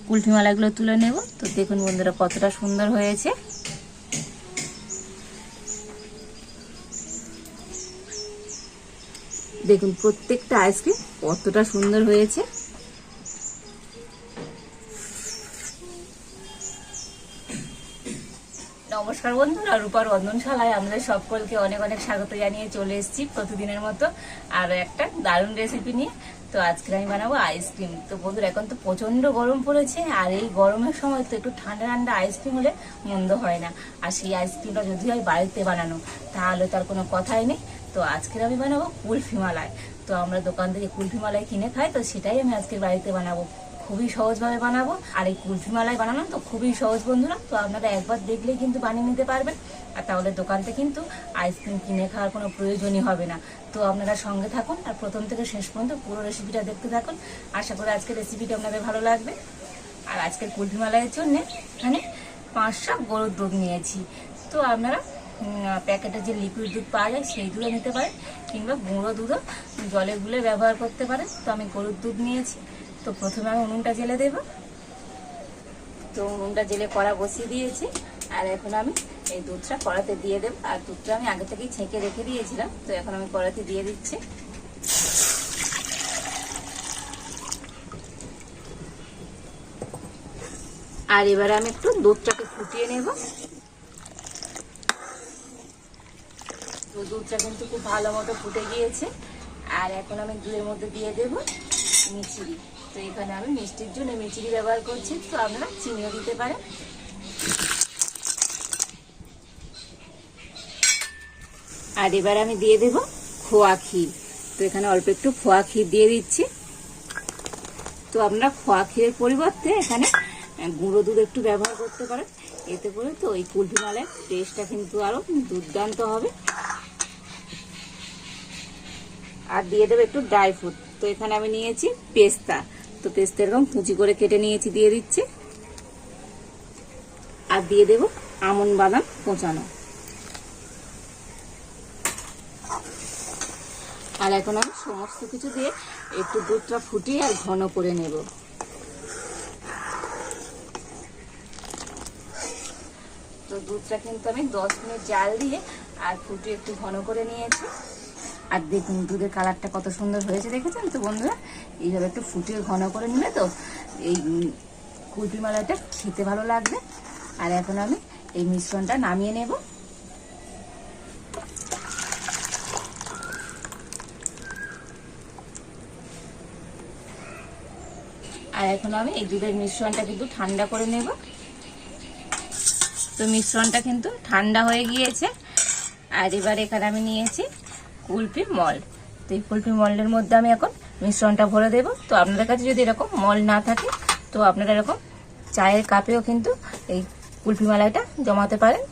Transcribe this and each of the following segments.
কুলফি মালাগুলো তুলে নেব। তো দেখুন বন্ধুরা কতটা সুন্দর হয়েছে। দেখুন প্রত্যেকটা আইসক্রিম কতটা সুন্দর হয়েছে। নমস্কার বন্ধুরা, রূপার রন্ধনশালায় আমাদের সকলকে অনেক অনেক স্বাগত জানিয়ে চলে এসেছি প্রতিদিনের মতো আরো একটা দারুণ রেসিপি নিয়ে। তো আজকে আমি বানাবো আইসক্রিম। তো বন্ধুরা এখন তো প্রচন্ড গরম পড়েছে, আর এই গরমের সময় তো একটু ঠান্ডা ঠান্ডা আইসক্রিম হলে মন্দ হয় না। আর সেই আইসক্রিমটা যদি হয় বাড়িতে বানানো তাহলে তার কোনো কথাই নেই। তো আজকে আমি বানাবো কুলফি মালাই। তো আমরা দোকান থেকে কুলফি মালাই কিনে খাই, তো সেটাই আমি আজকে বাড়িতে বানাবো। খুবই সহজভাবে বানাবো। আর এই কুলফি মালাই বানানো তো খুবই সহজ বন্ধুরা। তো আপনারা একবার দেখলেই কিন্তু বানিয়ে নিতে পারবেন, আর তাহলে দোকানতে কিন্তু আইসক্রিম কিনে খাওয়ার কোনো প্রয়োজনই হবে না। তো আপনারা সঙ্গে থাকুন আর প্রথম থেকে শেষ পর্যন্ত পুরো রেসিপিটা দেখতে থাকুন। আশা করি আজকের রেসিপিটা আপনাদের ভালো লাগবে। আর আজকের কুলফি মালাইয়ের জন্য এখানে 500 গরুর দুধ নিয়েছি। তো আপনারা প্যাকেটের যে লিকুইড দুধ পাওয়া যায় সেই দুধও নিতে পারেন, কিংবা গুঁড়ো দুধও জলে গুলে ব্যবহার করতে পারেন। তো আমি গরুর দুধ নিয়েছি। তো প্রথমে আমি উনুনটা জেলে দেব। তো উনুনটা জেলে কড়া বসিয়ে দিয়েছি, আর এখন আমি এই দুধটা কড়াতে দিয়ে দেব। আর দুধটা আমি আগে থেকেই ছেঁকে রেখে দিয়েছিলাম, তো এখন আমি কড়াতে দিয়ে দিচ্ছি। আর এবারে আমি একটু দুধটাকে ফুটিয়ে নেব। তো দুধটা কিন্তু খুব ভালো মতো ফুটে গিয়েছে। আর এখন আমি দুধের মধ্যে দিয়ে দেব মিচিরি। তো এখানে আমি মিষ্টির জন্য মিচিরি ব্যবহার করছি, তো আপনারা চিনিও দিতে পারেন। আর এবার আমি দিয়ে দেব খোয়া ক্ষীর। তো এখানে অল্প একটু খোয়া ক্ষীর দিয়ে দিচ্ছি। তো আপনারা খোয়া ক্ষীরের পরিবর্তে এখানে গুঁড়ো দুধ একটু ব্যবহার করতে পারেন। এতে করে তো ওই কুলফি মালাইয়ের টেস্টটা কিন্তু আরো দুর্দান্ত হবে। আর দিয়ে দেবো একটু ড্রাই ফ্রুট। তো এখানে আমি নিয়েছি পেস্তা। তো পেস্তা এরকম কুচি করে কেটে নিয়েছি, দিয়ে দিচ্ছি। আর দিয়ে দেব আমন্ড বাদাম কোচানো। আর এখন আমি সমস্ত কিছু দিয়ে একটু দুধটা ফুটিয়ে আর ঘন করে নেব। তো দুধটা কিন্তু আমি 10 মিনিট জাল দিয়ে আর ফুটিয়ে একটু ঘন করে নিয়েছি। আর দেখুন দুধের কালারটা কত সুন্দর হয়েছে, দেখেছেন তো বন্ধুরা? এইভাবে একটু ফুটিয়ে ঘন করে নিলে তো এই কুলফি মালাইটা খেতে ভালো লাগবে। আর এখন আমি এই মিশ্রণটা নামিয়ে নেব। আর এখন আমি এই দুধের মিশ্রণটা কিন্তু ঠান্ডা করে নেব। তো মিশ্রণটা কিন্তু ঠান্ডা হয়ে গিয়েছে। আর এবার এখানে আমি নিয়েছি কুলফি মল্ড। তো এই কুলফি মল্ডের মধ্যে আমি এখন মিশ্রণটা ভরে দেব। তো আপনাদের কাছে যদি এরকম মল্ড না থাকে, তো আপনারা এরকম চায়ের কাপেও কিন্তু এই কুলফি মালাইটা জমাতে পারেন।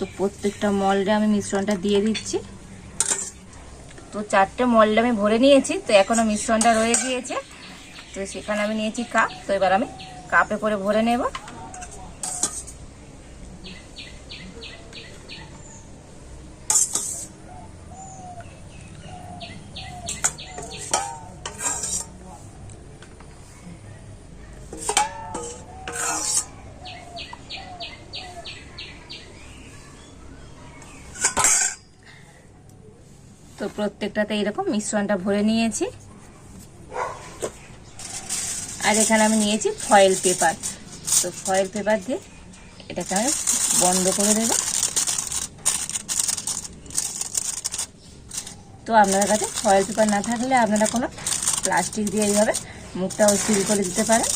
তো প্রত্যেকটা মল্ডে আমি মিশ্রণটা দিয়ে দিচ্ছি। তো 4টে মল্ডে আমি ভরে নিয়েছি। তো এখনো মিশ্রণটা রয়ে গিয়েছে। তো সেখানে আমি নিয়েছি কাপ। তো এবার আমি কাপে করে ভরে নেব। তো প্রত্যেকটাতে এরকম মিশ্রণটা ভরে নিয়েছি। আর এখানে আমি নিয়েছি ফয়েল পেপার। তো ফয়েল পেপার দিয়ে এটাকে আমি বন্ধ করে দেব। তো আপনাদের কাছে ফয়েল পেপার না থাকলে আপনারা কোনো প্লাস্টিক দিয়ে এইভাবে মুখটাও সিল করে দিতে পারেন।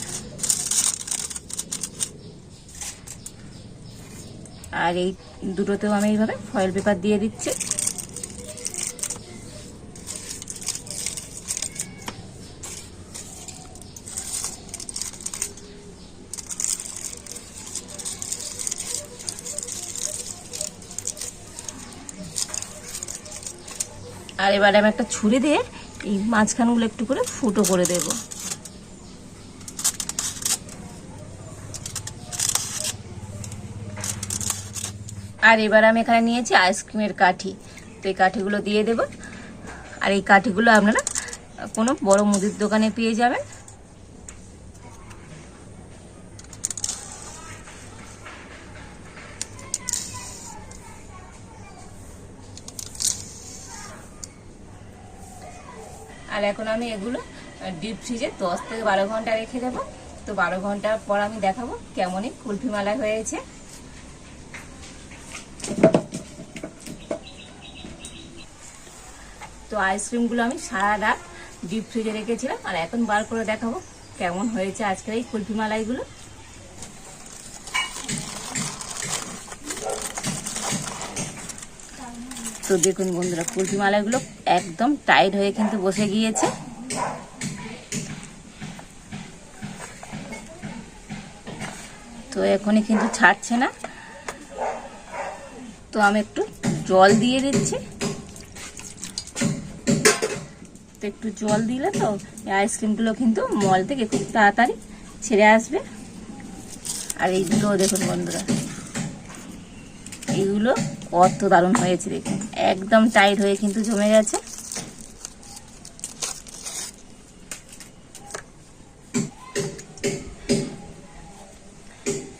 আর এই দুটোতেও আমি এইভাবে ফয়েল পেপার দিয়ে দিচ্ছি। আর এবারে আমি একটা ছুরি দিয়ে এই মাঝখানগুলো একটু করে ফুটো করে দেব। আর এবার আমি এখানে নিয়েছি আইসক্রিমের কাঠি। তো এই কাঠিগুলো দিয়ে দেব। আর এই কাঠিগুলো আপনারা কোনো বড় মুদির দোকানে পেয়ে যাবেন। আর এখন আমি এগুলো ডিপ ফ্রিজে 10 থেকে 12 ঘন্টা রেখে দেবো। তো 12 ঘন্টা পর আমি দেখাবো কেমনই কুলফি মালাই হয়েছে। তো আইসক্রিমগুলো আমি সারা রাত ডিপ ফ্রিজে রেখেছিলাম, আর এখন বার করে দেখাবো কেমন হয়েছে আজকের এই কুলফি মালাইগুলো। তো দেখুন বন্ধুরা, কুলফি মালাইগুলো একদম টাইট হয়ে কিন্তু বসে গিয়েছে। তো এখনই কিন্তু ছাড়ছে না। তো আমি একটু জল দিয়ে দিচ্ছি। তো একটু জল দিলে তো আইসক্রিমগুলো কিন্তু মল থেকে খুব তাড়াতাড়ি ছেড়ে আসবে। আর এইগুলো দেখুন বন্ধুরা, এইগুলো কত দারুণ হয়েছে দেখুন, একদম টাইট হয়ে কিন্তু জমে গেছে।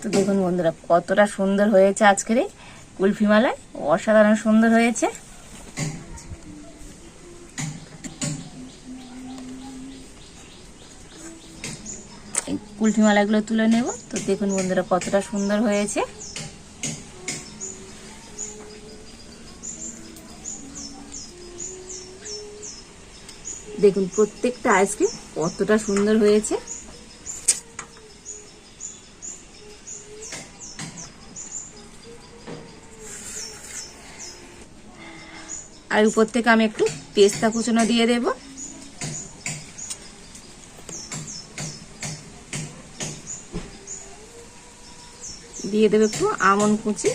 তো দেখুন বন্ধুরা, কতটা সুন্দর হয়েছে আজকের এই কুলফি মালাই, অসাধারণ সুন্দর হয়েছে। এই কুলফি মালাইগুলো তুলে নেব। তো দেখুন বন্ধুরা, কতটা সুন্দর হয়েছে। দেখুন প্রত্যেকটা আইসক্রিম কতটা সুন্দর হয়েছে। আর উপর থেকে আমি একটু পেস্তা কুচনো দিয়ে দেব। দিয়ে দেব একটু আমন্ড কুচি।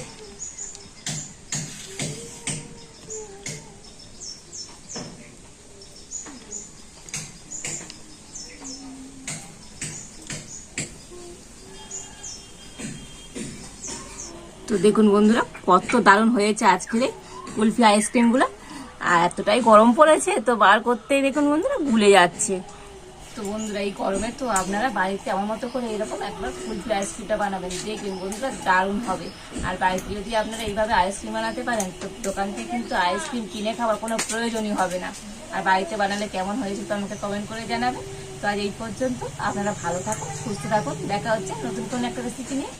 তো দেখুন বন্ধুরা, কত দারুণ হয়েছে আজকের এই কুলফি আইসক্রিমগুলো। আর এতটাই গরম পড়েছে, তো বার করতেই দেখুন বন্ধুরা গুলে যাচ্ছে। তো বন্ধুরা, এই গরমে তো আপনারা বাড়িতে আমার মতো করে এরকম একবার কুলফি আইসক্রিমটা বানাবেন, দেখবেন বন্ধুরা দারুণ হবে। আর বাড়িতে যদি আপনারা এইভাবে আইসক্রিম বানাতে পারেন, তো দোকান থেকে কিন্তু আইসক্রিম কিনে খাওয়ার কোনো প্রয়োজনই হবে না। আর বাড়িতে বানালে কেমন হয়েছে তো আমাকে কমেন্ট করে জানাবেন। তো আজ এই পর্যন্ত, আপনারা ভালো থাকুন, সুস্থ থাকুন, দেখা হচ্ছে নতুন কোনো একটা রেসিপি নিয়ে।